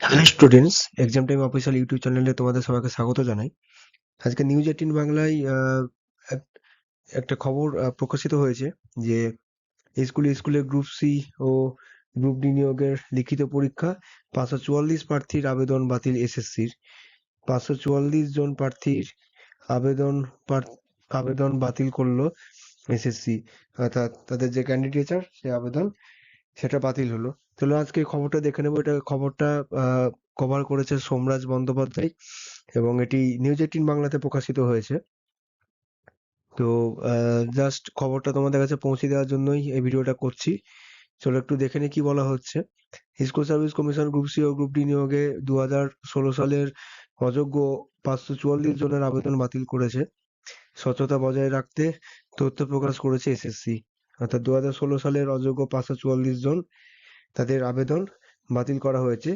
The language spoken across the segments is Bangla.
Hello students, exam time official YouTube চ্যানেলে তোমাদের সবাইকে স্বাগত জানাই। আজকে নিউজ 18 বাংলায় এক- একটা খবর প্রকাশিত হয়েছে যে স্কুলে স্কুলে গ্রুপ সি ও গ্রুপ ডি নিয়োগের লিখিত পরীক্ষা 544 প্রার্থীর আবেদন বাতিল এসএসসির। 544 জন প্রার্থীর আবেদন আবেদন বাতিল করলো এসএসসি, অর্থাৎ তাদের যে ক্যান্ডিডেচার সে আবেদন সেটা বাতিল হলো। চলো আজকে এই খবরটা দেখে নেবো। এটা খবরটা কভার করেছে সোমরাজ বন্দ্যোপাধ্যায় এবং এটি নিউজ 18 বাংলাতে প্রকাশিত হয়েছে। তো জাস্ট খবরটা তোমাদের কাছে পৌঁছে দেওয়ার জন্যই এই ভিডিওটা করছি। চলো একটু দেখে নিই কি বলা হচ্ছে। School service commission group C ও গ্রুপ ডি নিয়োগে 2016 সালের অযোগ্য 544 জনের আবেদন বাতিল করেছে। স্বচ্ছতা বজায় রাখতে তথ্য প্রকাশ করেছে এসএসসি। অর্থাৎ 2016 সালের অযোগ্য 544 জন, তাদের আবেদন বাতিল করা হয়েছে।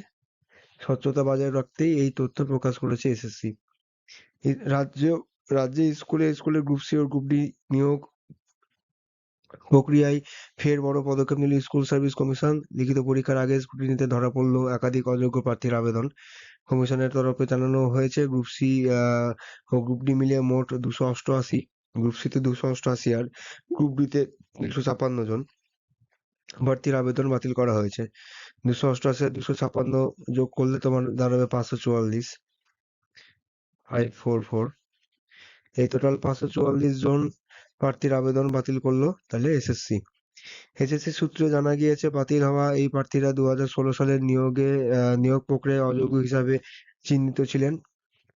স্বচ্ছতা বজায় রাখতেই এই তথ্য প্রকাশ করেছে এসএসসি। রাজ্যে স্কুলে স্কুলে গ্রুপ সি ও গ্রুপ ডি নিয়োগ প্রক্রিয়ায় ফের বড় পদক্ষেপ নিল স্কুল সার্ভিস কমিশন। লিখিত পরীক্ষার আগে স্ক্রুটিনিতে ধরা পড়ল একাধিক অযোগ্য প্রার্থীর আবেদন। কমিশনের তরফে জানানো হয়েছে গ্রুপ সি ও গ্রুপ ডি মিলিয়ে মোট 288, গ্রুপ সিতে 288 আর গ্রুপ ডিতে 156 জন প্রার্থীর আবেদন বাতিল করা হয়েছে। 288 আর 256 যোগ করলে তোমার দাঁড়াবে 544, 544। এই টোটাল 544 জন প্রার্থীর আবেদন বাতিল করলো তাহলে এসএসসি। এসএসসি সূত্রে জানা গিয়েছে বাতিল হওয়া এই প্রার্থীরা 2016 সালের নিয়োগ প্রক্রিয়ায় অযোগ্য হিসাবে চিহ্নিত ছিলেন।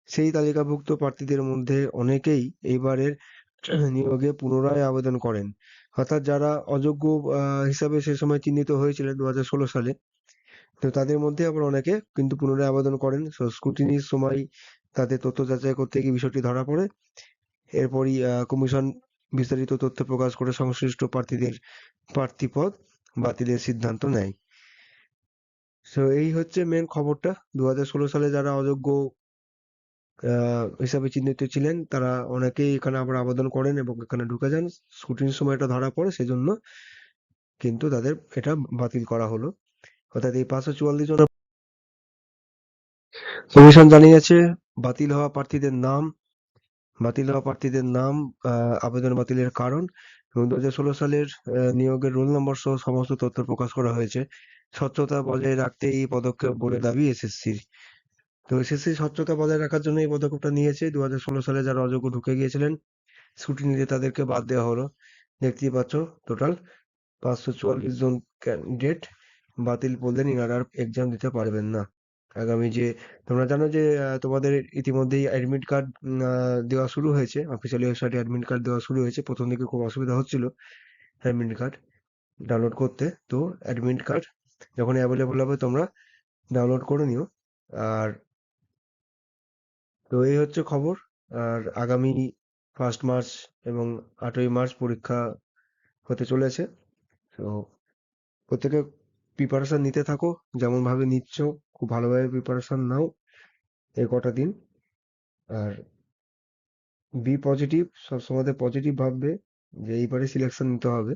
সেই তালিকাভুক্ত প্রার্থীদের মধ্যে অনেকেই এইবারের নিয়োগে পুনরায় আবেদন করেন। অর্থাৎ যারা অযোগ্য হিসাবে সে সময় চিহ্নিত হয়েছিলেন 2016 সালে, তো তাদের মধ্যে আবার অনেকে কিন্তু পুনরায় আবেদন করেন। স্ক্রুটিনির সময় তাদের তথ্য যাচাই করতে গিয়ে বিষয়টি ধরা পড়ে। এরপরই কমিশন বিস্তারিত তথ্য প্রকাশ করে সংশ্লিষ্ট প্রার্থীদের প্রার্থীপদ বাতিলের সিদ্ধান্ত নেয়। সো এই হচ্ছে মেন খবরটা। 2016 সালে যারা অযোগ্য হিসাবে চিহ্নিত ছিলেন তারা অনেকেই এখানে আবার আবেদন করেন এবং এখানে ঢুকে যান। স্ক্রুটিনির সময় এটা ধরা পড়ে, সেজন্য কিন্তু তাদের এটা বাতিল করা হলো। অর্থাৎ এই 544 জন কমিশন জানিয়েছে বাতিল হওয়া প্রার্থীদের নাম, আবেদন বাতিলের কারণ এবং 2016 সালের নিয়োগের রোল নম্বর সহ সমস্ত তথ্য প্রকাশ করা হয়েছে। স্বচ্ছতা বজায় রাখতে এই পদক্ষেপ বলে দাবি এসএসসির। তো এসএসসি স্বচ্ছতা বজায় রাখার জন্য এই পদক্ষেপটা নিয়েছে। 2016 সালে যারা অযোগ্য ঢুকে গিয়েছিলেন স্ক্রুটিনিতে তাদেরকে বাদ দেওয়া হলো। দেখতেই পাচ্ছ টোটাল 544 জন ক্যান্ডিডেট বাতিল বললেন, ইনারা আর এক্সাম দিতে পারবেন না। আগামী যে তোমরা জানো যে তোমাদের ইতিমধ্যেই অ্যাডমিট কার্ড দেওয়া শুরু হয়েছে। অফিসিয়াল ওয়েবসাইটে অ্যাডমিট কার্ড দেওয়া শুরু হয়েছে। প্রথম দিকে খুব অসুবিধা হচ্ছিল অ্যাডমিট কার্ড ডাউনলোড করতে। তো অ্যাডমিট কার্ড যখন অ্যাভেলেবল হবে তোমরা ডাউনলোড করে নিও। আর তো এই হচ্ছে খবর। আর আগামী 1 মার্চ এবং 8ই মার্চ পরীক্ষা হতে চলেছে। তো প্রত্যেকে প্রিপারেশন নিতে থাকো, যেমন ভাবে নিচ্ছ খুব ভালোভাবে প্রিপারেশন নাও এই কটা দিন। আর বি পজিটিভ, সবসময় পজিটিভ ভাববে যে এইবারে সিলেকশন নিতে হবে।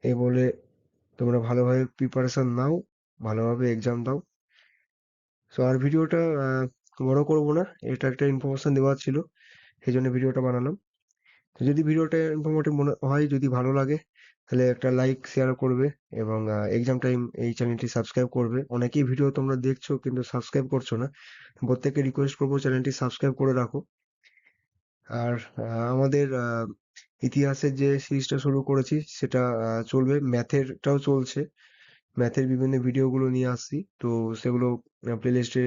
এই বলে তোমরা ভালোভাবে প্রিপারেশন নাও, ভালোভাবে এক্সাম দাও। সো আর ভিডিওটা বড় করবো না, এটা একটা ইনফরমেশন দেওয়ার ছিল, সেই জন্য ভিডিওটা বানালাম। তো যদি ভিডিওটা ইনফরমেটিভ মনে হয়, যদি ভালো লাগে, তাহলে একটা লাইক শেয়ার করবে এবং এক্সাম টাইম এই চ্যানেলটি সাবস্ক্রাইব করবে। অনেকেই ভিডিও তোমরা দেখছো কিন্তু সাবস্ক্রাইব করছো না। প্রত্যেককে রিকোয়েস্ট করবো চ্যানেলটি সাবস্ক্রাইব করে রাখো। আর আমাদের ইতিহাসের যে সিরিজটা শুরু করেছি সেটা চলবে, ম্যাথেরটাও চলছে। ম্যাথের বিভিন্ন ভিডিওগুলো নিয়ে আসছি, তো সেগুলো প্লেলিস্টে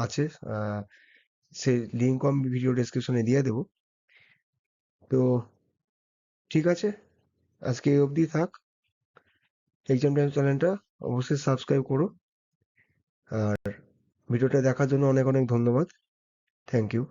আছে। আহ, সে লিঙ্কও আমি ভিডিও ডেসক্রিপশনে দিয়ে দেবো। তো ঠিক আছে, আজকে এই অবধি থাক। এক্সাম টাইম চ্যানেলটা অবশ্যই সাবস্ক্রাইব করো। আর ভিডিওটা দেখার জন্য অনেক অনেক ধন্যবাদ। Thank you.